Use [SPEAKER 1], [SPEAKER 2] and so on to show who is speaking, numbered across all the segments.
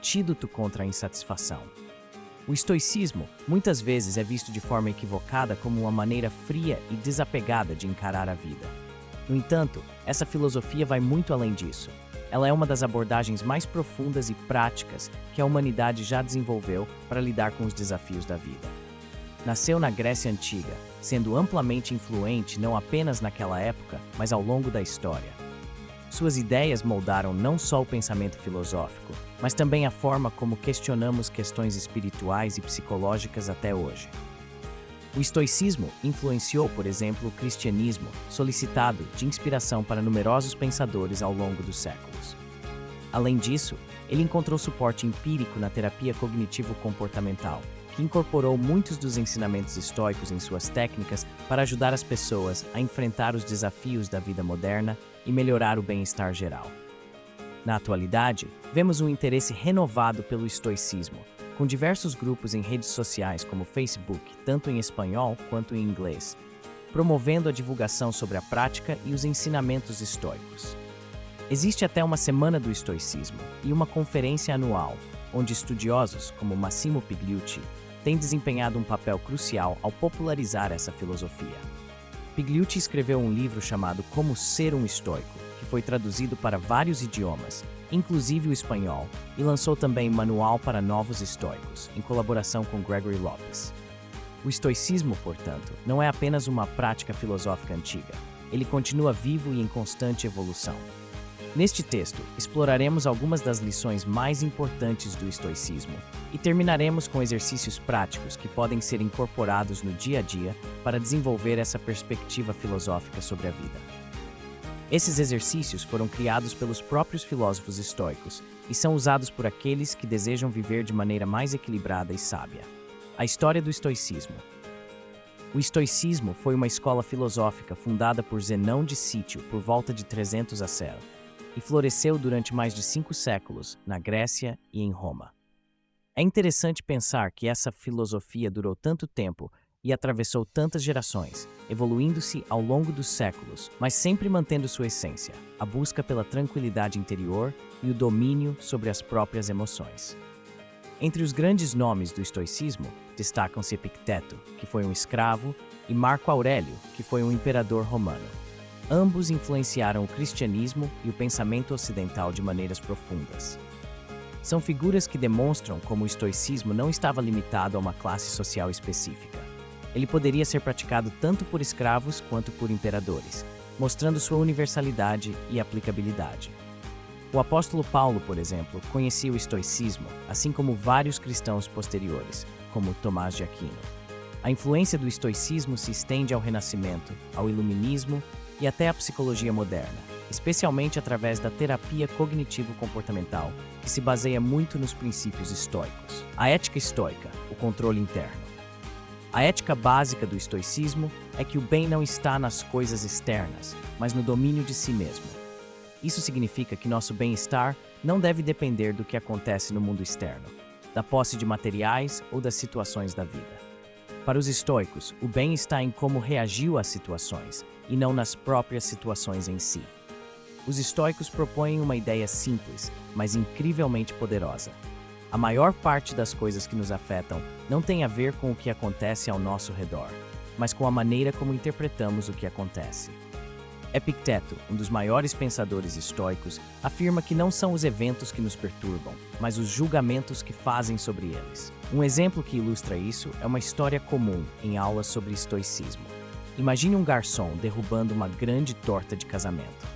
[SPEAKER 1] antídoto contra a insatisfação. O estoicismo muitas vezes é visto de forma equivocada como uma maneira fria e desapegada de encarar a vida. No entanto, essa filosofia vai muito além disso. Ela é uma das abordagens mais profundas e práticas que a humanidade já desenvolveu para lidar com os desafios da vida. Nasceu na Grécia Antiga, sendo amplamente influente não apenas naquela época, mas ao longo da história. Suas ideias moldaram não só o pensamento filosófico, mas também a forma como questionamos questões espirituais e psicológicas até hoje. O estoicismo influenciou, por exemplo, o cristianismo, solicitado de inspiração para numerosos pensadores ao longo dos séculos. Além disso, ele encontrou suporte empírico na terapia cognitivo-comportamental, que incorporou muitos dos ensinamentos estoicos em suas técnicas para ajudar as pessoas a enfrentar os desafios da vida moderna e melhorar o bem-estar geral. Na atualidade, vemos um interesse renovado pelo estoicismo, com diversos grupos em redes sociais como Facebook, tanto em espanhol quanto em inglês, promovendo a divulgação sobre a prática e os ensinamentos estoicos. Existe até uma Semana do Estoicismo e uma conferência anual, onde estudiosos como Massimo Pigliucci têm desempenhado um papel crucial ao popularizar essa filosofia. Pigliucci escreveu um livro chamado Como Ser um Estoico, que foi traduzido para vários idiomas, inclusive o espanhol, e lançou também Manual para Novos Estoicos, em colaboração com Gregory Lopes. O estoicismo, portanto, não é apenas uma prática filosófica antiga. Ele continua vivo e em constante evolução. Neste texto, exploraremos algumas das lições mais importantes do estoicismo e terminaremos com exercícios práticos que podem ser incorporados no dia a dia para desenvolver essa perspectiva filosófica sobre a vida. Esses exercícios foram criados pelos próprios filósofos estoicos e são usados por aqueles que desejam viver de maneira mais equilibrada e sábia. A história do estoicismo. O estoicismo foi uma escola filosófica fundada por Zenão de Cítio por volta de 300 a.C. e floresceu durante mais de 5 séculos na Grécia e em Roma. É interessante pensar que essa filosofia durou tanto tempo e atravessou tantas gerações, evoluindo-se ao longo dos séculos, mas sempre mantendo sua essência, a busca pela tranquilidade interior e o domínio sobre as próprias emoções. Entre os grandes nomes do estoicismo, destacam-se Epicteto, que foi um escravo, e Marco Aurélio, que foi um imperador romano. Ambos influenciaram o cristianismo e o pensamento ocidental de maneiras profundas. São figuras que demonstram como o estoicismo não estava limitado a uma classe social específica. Ele poderia ser praticado tanto por escravos quanto por imperadores, mostrando sua universalidade e aplicabilidade. O apóstolo Paulo, por exemplo, conhecia o estoicismo, assim como vários cristãos posteriores, como Tomás de Aquino. A influência do estoicismo se estende ao Renascimento, ao Iluminismo e até à psicologia moderna, especialmente através da terapia cognitivo-comportamental, que se baseia muito nos princípios estoicos. A ética estoica, o controle interno. A ética básica do estoicismo é que o bem não está nas coisas externas, mas no domínio de si mesmo. Isso significa que nosso bem-estar não deve depender do que acontece no mundo externo, da posse de materiais ou das situações da vida. Para os estoicos, o bem está em como reagiu às situações, e não nas próprias situações em si. Os estoicos propõem uma ideia simples, mas incrivelmente poderosa. A maior parte das coisas que nos afetam não tem a ver com o que acontece ao nosso redor, mas com a maneira como interpretamos o que acontece. Epicteto, um dos maiores pensadores estoicos, afirma que não são os eventos que nos perturbam, mas os julgamentos que fazem sobre eles. Um exemplo que ilustra isso é uma história comum em aulas sobre estoicismo. Imagine um garçom derrubando uma grande torta de casamento.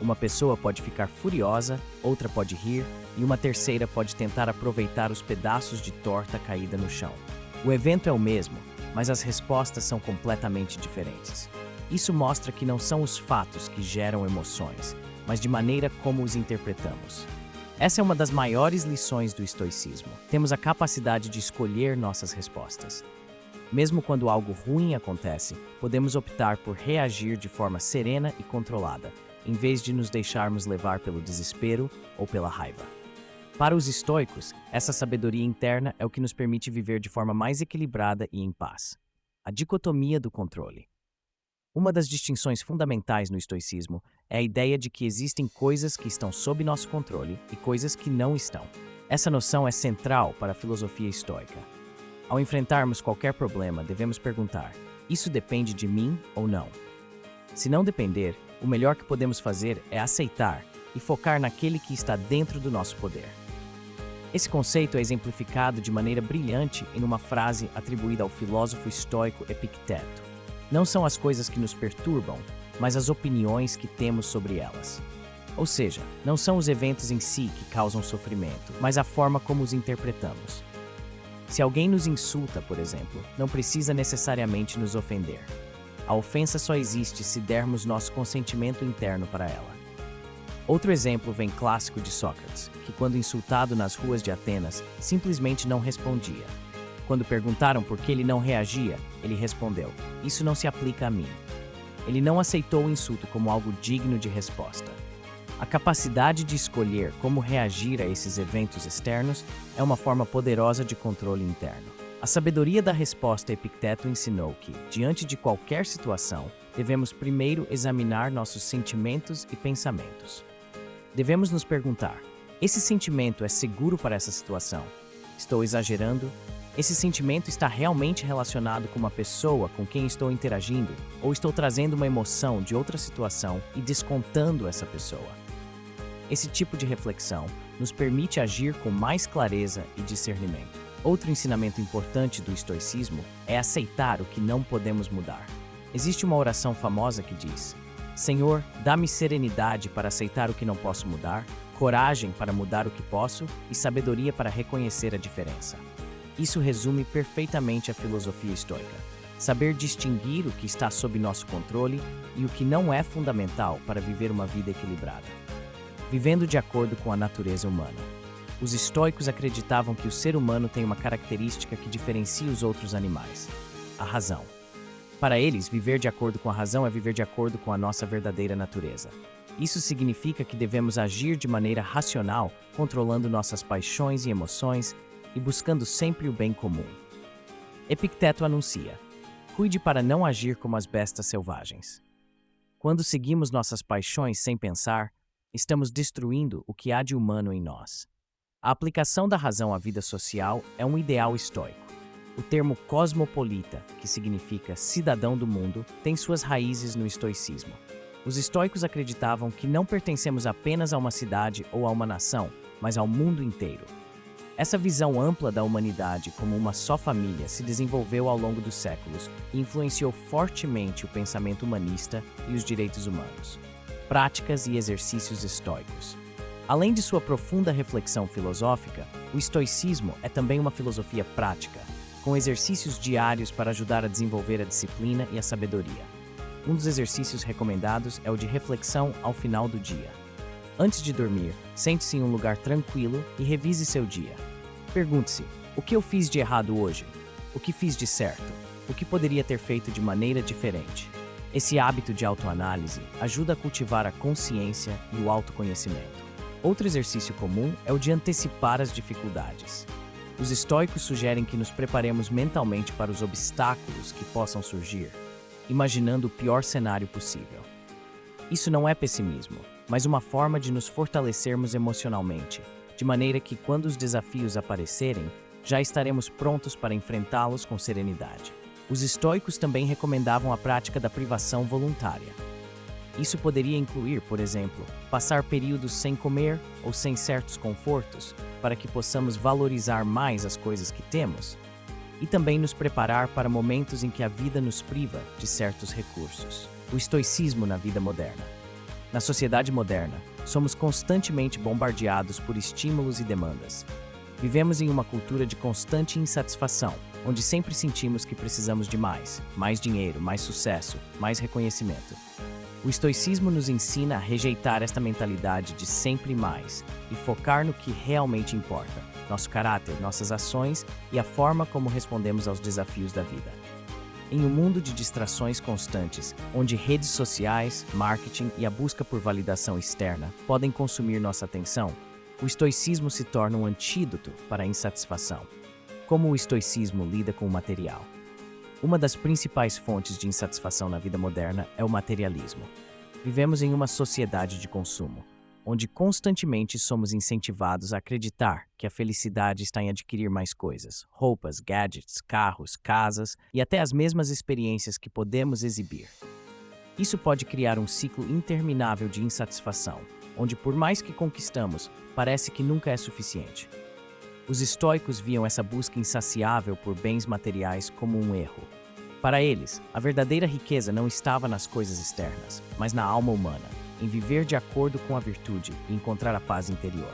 [SPEAKER 1] Uma pessoa pode ficar furiosa, outra pode rir e uma terceira pode tentar aproveitar os pedaços de torta caída no chão. O evento é o mesmo, mas as respostas são completamente diferentes. Isso mostra que não são os fatos que geram emoções, mas de maneira como os interpretamos. Essa é uma das maiores lições do estoicismo. Temos a capacidade de escolher nossas respostas. Mesmo quando algo ruim acontece, podemos optar por reagir de forma serena e controlada, em vez de nos deixarmos levar pelo desespero ou pela raiva. Para os estoicos, essa sabedoria interna é o que nos permite viver de forma mais equilibrada e em paz. A dicotomia do controle. Uma das distinções fundamentais no estoicismo é a ideia de que existem coisas que estão sob nosso controle e coisas que não estão. Essa noção é central para a filosofia estoica. Ao enfrentarmos qualquer problema, devemos perguntar: isso depende de mim ou não? Se não depender, o melhor que podemos fazer é aceitar e focar naquele que está dentro do nosso poder. Esse conceito é exemplificado de maneira brilhante em uma frase atribuída ao filósofo estoico Epicteto. Não são as coisas que nos perturbam, mas as opiniões que temos sobre elas. Ou seja, não são os eventos em si que causam sofrimento, mas a forma como os interpretamos. Se alguém nos insulta, por exemplo, não precisa necessariamente nos ofender. A ofensa só existe se dermos nosso consentimento interno para ela. Outro exemplo vem clássico de Sócrates, que quando insultado nas ruas de Atenas, simplesmente não respondia. Quando perguntaram por que ele não reagia, ele respondeu: "Isso não se aplica a mim." Ele não aceitou o insulto como algo digno de resposta. A capacidade de escolher como reagir a esses eventos externos é uma forma poderosa de controle interno. A sabedoria da resposta Epicteto ensinou que, diante de qualquer situação, devemos primeiro examinar nossos sentimentos e pensamentos. Devemos nos perguntar: esse sentimento é seguro para essa situação? Estou exagerando? Esse sentimento está realmente relacionado com uma pessoa com quem estou interagindo? Ou estou trazendo uma emoção de outra situação e descontando essa pessoa? Esse tipo de reflexão nos permite agir com mais clareza e discernimento. Outro ensinamento importante do estoicismo é aceitar o que não podemos mudar. Existe uma oração famosa que diz: "Senhor, dá-me serenidade para aceitar o que não posso mudar, coragem para mudar o que posso e sabedoria para reconhecer a diferença." Isso resume perfeitamente a filosofia estoica. Saber distinguir o que está sob nosso controle e o que não é fundamental para viver uma vida equilibrada. Vivendo de acordo com a natureza humana. Os estoicos acreditavam que o ser humano tem uma característica que diferencia os outros animais: a razão. Para eles, viver de acordo com a razão é viver de acordo com a nossa verdadeira natureza. Isso significa que devemos agir de maneira racional, controlando nossas paixões e emoções e buscando sempre o bem comum. Epicteto anuncia: cuide para não agir como as bestas selvagens. Quando seguimos nossas paixões sem pensar, estamos destruindo o que há de humano em nós. A aplicação da razão à vida social é um ideal estoico. O termo cosmopolita, que significa cidadão do mundo, tem suas raízes no estoicismo. Os estoicos acreditavam que não pertencemos apenas a uma cidade ou a uma nação, mas ao mundo inteiro. Essa visão ampla da humanidade como uma só família se desenvolveu ao longo dos séculos e influenciou fortemente o pensamento humanista e os direitos humanos. Práticas e exercícios estoicos. Além de sua profunda reflexão filosófica, o estoicismo é também uma filosofia prática, com exercícios diários para ajudar a desenvolver a disciplina e a sabedoria. Um dos exercícios recomendados é o de reflexão ao final do dia. Antes de dormir, sente-se em um lugar tranquilo e revise seu dia. Pergunte-se: o que eu fiz de errado hoje? O que fiz de certo? O que poderia ter feito de maneira diferente? Esse hábito de autoanálise ajuda a cultivar a consciência e o autoconhecimento. Outro exercício comum é o de antecipar as dificuldades. Os estoicos sugerem que nos preparemos mentalmente para os obstáculos que possam surgir, imaginando o pior cenário possível. Isso não é pessimismo, mas uma forma de nos fortalecermos emocionalmente, de maneira que, quando os desafios aparecerem, já estaremos prontos para enfrentá-los com serenidade. Os estoicos também recomendavam a prática da privação voluntária. Isso poderia incluir, por exemplo, passar períodos sem comer ou sem certos confortos, para que possamos valorizar mais as coisas que temos, e também nos preparar para momentos em que a vida nos priva de certos recursos. O estoicismo na vida moderna. Na sociedade moderna, somos constantemente bombardeados por estímulos e demandas. Vivemos em uma cultura de constante insatisfação, onde sempre sentimos que precisamos de mais dinheiro, mais sucesso, mais reconhecimento. O estoicismo nos ensina a rejeitar esta mentalidade de sempre mais e focar no que realmente importa: nosso caráter, nossas ações e a forma como respondemos aos desafios da vida. Em um mundo de distrações constantes, onde redes sociais, marketing e a busca por validação externa podem consumir nossa atenção, o estoicismo se torna um antídoto para a insatisfação. Como o estoicismo lida com o material? Uma das principais fontes de insatisfação na vida moderna é o materialismo. Vivemos em uma sociedade de consumo. onde constantemente somos incentivados a acreditar que a felicidade está em adquirir mais coisas, roupas, gadgets, carros, casas e até as mesmas experiências que podemos exibir. Isso pode criar um ciclo interminável de insatisfação, onde por mais que conquistamos, parece que nunca é suficiente. Os estoicos viam essa busca insaciável por bens materiais como um erro. Para eles, a verdadeira riqueza não estava nas coisas externas, mas na alma humana, em viver de acordo com a virtude e encontrar a paz interior.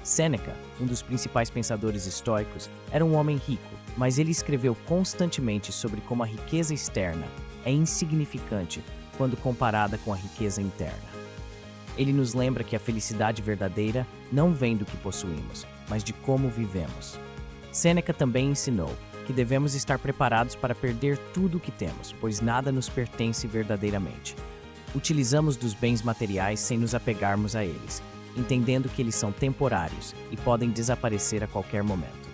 [SPEAKER 1] Sêneca, um dos principais pensadores estoicos, era um homem rico, mas ele escreveu constantemente sobre como a riqueza externa é insignificante quando comparada com a riqueza interna. Ele nos lembra que a felicidade verdadeira não vem do que possuímos, mas de como vivemos. Sêneca também ensinou que devemos estar preparados para perder tudo o que temos, pois nada nos pertence verdadeiramente. Utilizamos dos bens materiais sem nos apegarmos a eles, entendendo que eles são temporários e podem desaparecer a qualquer momento.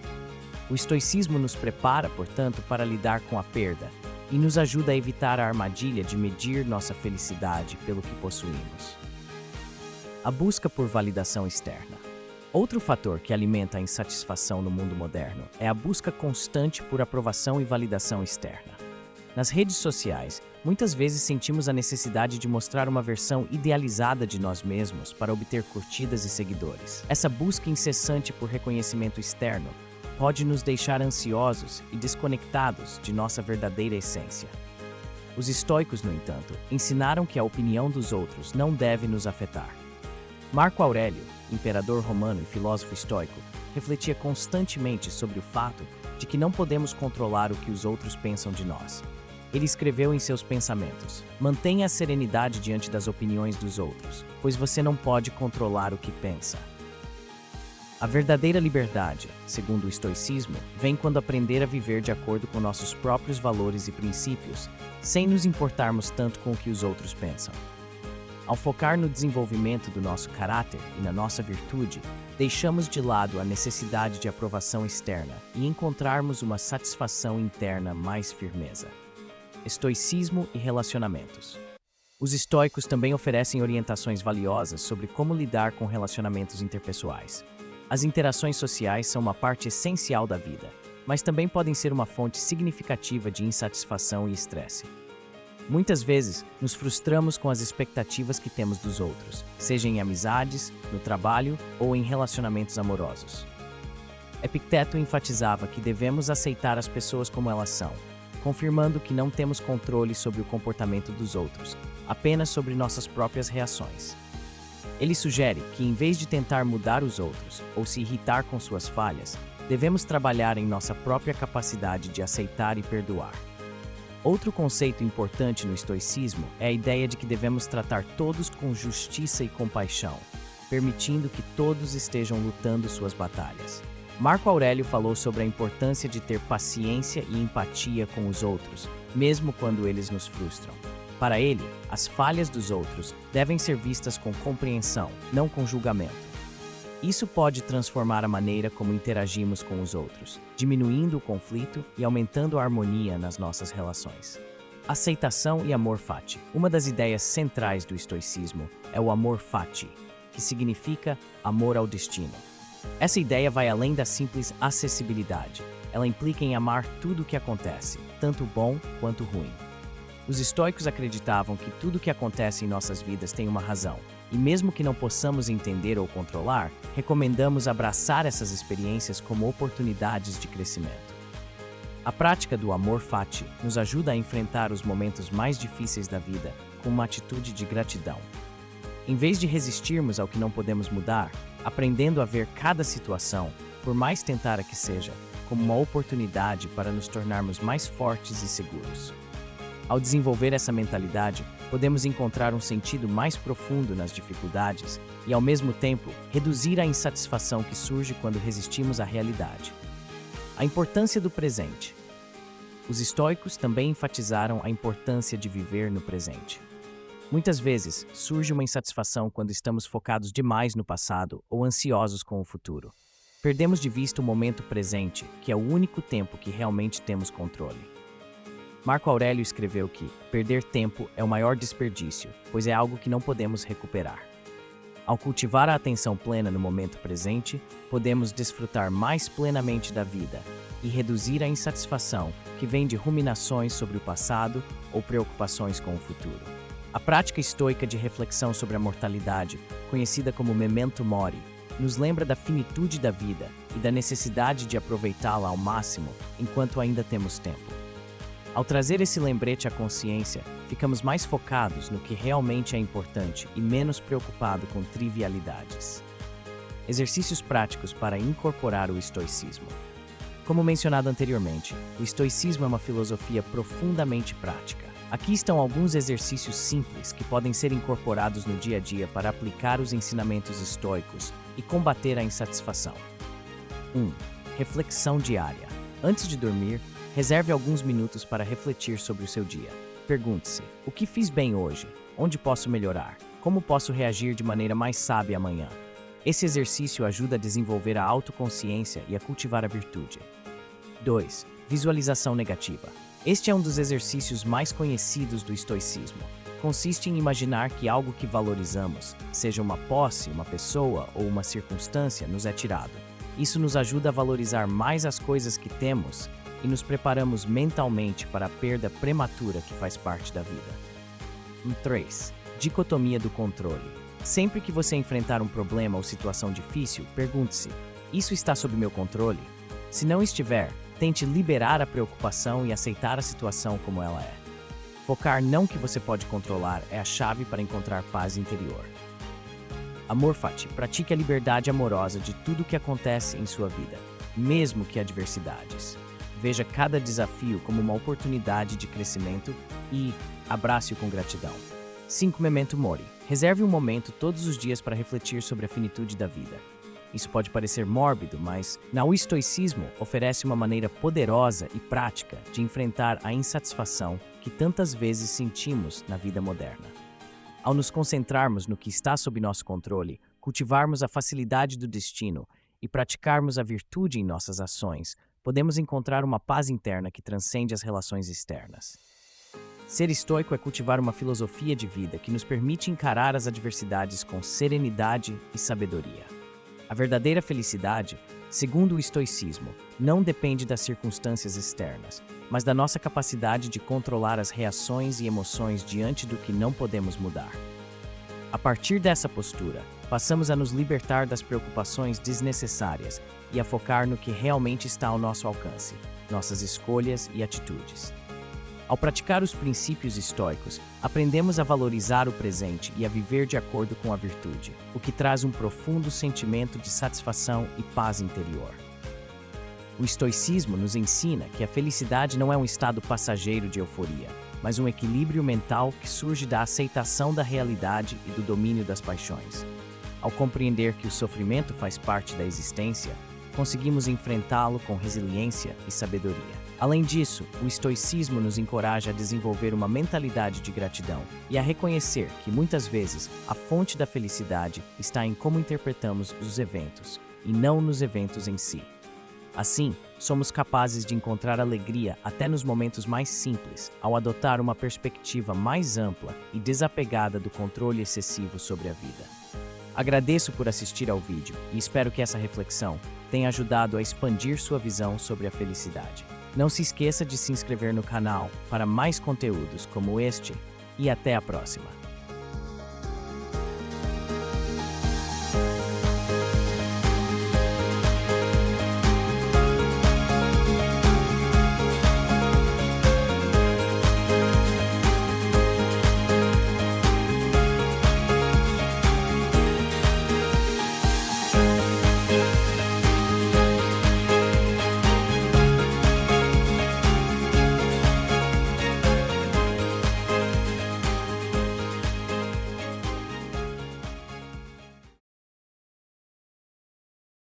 [SPEAKER 1] O estoicismo nos prepara, portanto, para lidar com a perda e nos ajuda a evitar a armadilha de medir nossa felicidade pelo que possuímos. A busca por validação externa. Outro fator que alimenta a insatisfação no mundo moderno é a busca constante por aprovação e validação externa. Nas redes sociais, muitas vezes sentimos a necessidade de mostrar uma versão idealizada de nós mesmos para obter curtidas e seguidores. Essa busca incessante por reconhecimento externo pode nos deixar ansiosos e desconectados de nossa verdadeira essência. Os estoicos, no entanto, ensinaram que a opinião dos outros não deve nos afetar. Marco Aurélio, imperador romano e filósofo estoico, refletia constantemente sobre o fato de que não podemos controlar o que os outros pensam de nós. Ele escreveu em seus pensamentos: mantenha a serenidade diante das opiniões dos outros, pois você não pode controlar o que pensa. A verdadeira liberdade, segundo o estoicismo, vem quando aprender a viver de acordo com nossos próprios valores e princípios, sem nos importarmos tanto com o que os outros pensam. Ao focar no desenvolvimento do nosso caráter e na nossa virtude, deixamos de lado a necessidade de aprovação externa e encontrarmos uma satisfação interna mais firmeza. Estoicismo e relacionamentos. Os estoicos também oferecem orientações valiosas sobre como lidar com relacionamentos interpessoais. As interações sociais são uma parte essencial da vida, mas também podem ser uma fonte significativa de insatisfação e estresse. Muitas vezes, nos frustramos com as expectativas que temos dos outros, seja em amizades, no trabalho ou em relacionamentos amorosos. Epicteto enfatizava que devemos aceitar as pessoas como elas são, confirmando que não temos controle sobre o comportamento dos outros, apenas sobre nossas próprias reações. Ele sugere que, em vez de tentar mudar os outros ou se irritar com suas falhas, devemos trabalhar em nossa própria capacidade de aceitar e perdoar. Outro conceito importante no estoicismo é a ideia de que devemos tratar todos com justiça e compaixão, permitindo que todos estejam lutando suas batalhas. Marco Aurélio falou sobre a importância de ter paciência e empatia com os outros, mesmo quando eles nos frustram. Para ele, as falhas dos outros devem ser vistas com compreensão, não com julgamento. Isso pode transformar a maneira como interagimos com os outros, diminuindo o conflito e aumentando a harmonia nas nossas relações. Aceitação e amor fati. Uma das ideias centrais do estoicismo é o amor fati, que significa amor ao destino. Essa ideia vai além da simples acessibilidade. Ela implica em amar tudo o que acontece, tanto bom quanto ruim. Os estoicos acreditavam que tudo o que acontece em nossas vidas tem uma razão, e mesmo que não possamos entender ou controlar, recomendamos abraçar essas experiências como oportunidades de crescimento. A prática do amor fati nos ajuda a enfrentar os momentos mais difíceis da vida com uma atitude de gratidão. Em vez de resistirmos ao que não podemos mudar, aprendendo a ver cada situação, por mais tentada que seja, como uma oportunidade para nos tornarmos mais fortes e seguros. Ao desenvolver essa mentalidade, podemos encontrar um sentido mais profundo nas dificuldades e, ao mesmo tempo, reduzir a insatisfação que surge quando resistimos à realidade. A importância do presente. Os estoicos também enfatizaram a importância de viver no presente. Muitas vezes, surge uma insatisfação quando estamos focados demais no passado ou ansiosos com o futuro. Perdemos de vista o momento presente, que é o único tempo que realmente temos controle. Marco Aurélio escreveu que perder tempo é o maior desperdício, pois é algo que não podemos recuperar. Ao cultivar a atenção plena no momento presente, podemos desfrutar mais plenamente da vida e reduzir a insatisfação que vem de ruminações sobre o passado ou preocupações com o futuro. A prática estoica de reflexão sobre a mortalidade, conhecida como Memento Mori, nos lembra da finitude da vida e da necessidade de aproveitá-la ao máximo enquanto ainda temos tempo. Ao trazer esse lembrete à consciência, ficamos mais focados no que realmente é importante e menos preocupados com trivialidades. Exercícios práticos para incorporar o estoicismo. Como mencionado anteriormente, o estoicismo é uma filosofia profundamente prática. Aqui estão alguns exercícios simples que podem ser incorporados no dia a dia para aplicar os ensinamentos estoicos e combater a insatisfação. 1. Reflexão diária. Antes de dormir, reserve alguns minutos para refletir sobre o seu dia. Pergunte-se: o que fiz bem hoje? Onde posso melhorar? Como posso reagir de maneira mais sábia amanhã? Esse exercício ajuda a desenvolver a autoconsciência e a cultivar a virtude. 2. Visualização negativa. Este é um dos exercícios mais conhecidos do estoicismo. Consiste em imaginar que algo que valorizamos, seja uma posse, uma pessoa ou uma circunstância, nos é tirado. Isso nos ajuda a valorizar mais as coisas que temos e nos preparamos mentalmente para a perda prematura que faz parte da vida. 3. Dicotomia do controle. Sempre que você enfrentar um problema ou situação difícil, pergunte-se: isso está sob meu controle? Se não estiver, tente liberar a preocupação e aceitar a situação como ela é. Focar não que você pode controlar é a chave para encontrar paz interior. Amor Fati. Pratique a liberdade amorosa de tudo o que acontece em sua vida, mesmo que adversidades. Veja cada desafio como uma oportunidade de crescimento e abrace-o com gratidão. 5. Memento Mori. Reserve um momento todos os dias para refletir sobre a finitude da vida. Isso pode parecer mórbido, mas o estoicismo oferece uma maneira poderosa e prática de enfrentar a insatisfação que tantas vezes sentimos na vida moderna. Ao nos concentrarmos no que está sob nosso controle, cultivarmos a facilidade do destino e praticarmos a virtude em nossas ações, podemos encontrar uma paz interna que transcende as relações externas. Ser estoico é cultivar uma filosofia de vida que nos permite encarar as adversidades com serenidade e sabedoria. A verdadeira felicidade, segundo o estoicismo, não depende das circunstâncias externas, mas da nossa capacidade de controlar as reações e emoções diante do que não podemos mudar. A partir dessa postura, passamos a nos libertar das preocupações desnecessárias e a focar no que realmente está ao nosso alcance, nossas escolhas e atitudes. Ao praticar os princípios estoicos, aprendemos a valorizar o presente e a viver de acordo com a virtude, o que traz um profundo sentimento de satisfação e paz interior. O estoicismo nos ensina que a felicidade não é um estado passageiro de euforia, mas um equilíbrio mental que surge da aceitação da realidade e do domínio das paixões. Ao compreender que o sofrimento faz parte da existência, conseguimos enfrentá-lo com resiliência e sabedoria. Além disso, o estoicismo nos encoraja a desenvolver uma mentalidade de gratidão e a reconhecer que, muitas vezes, a fonte da felicidade está em como interpretamos os eventos, e não nos eventos em si. Assim, somos capazes de encontrar alegria até nos momentos mais simples, ao adotar uma perspectiva mais ampla e desapegada do controle excessivo sobre a vida. Agradeço por assistir ao vídeo e espero que essa reflexão tenha ajudado a expandir sua visão sobre a felicidade. Não se esqueça de se inscrever no canal para mais conteúdos como este e até a próxima.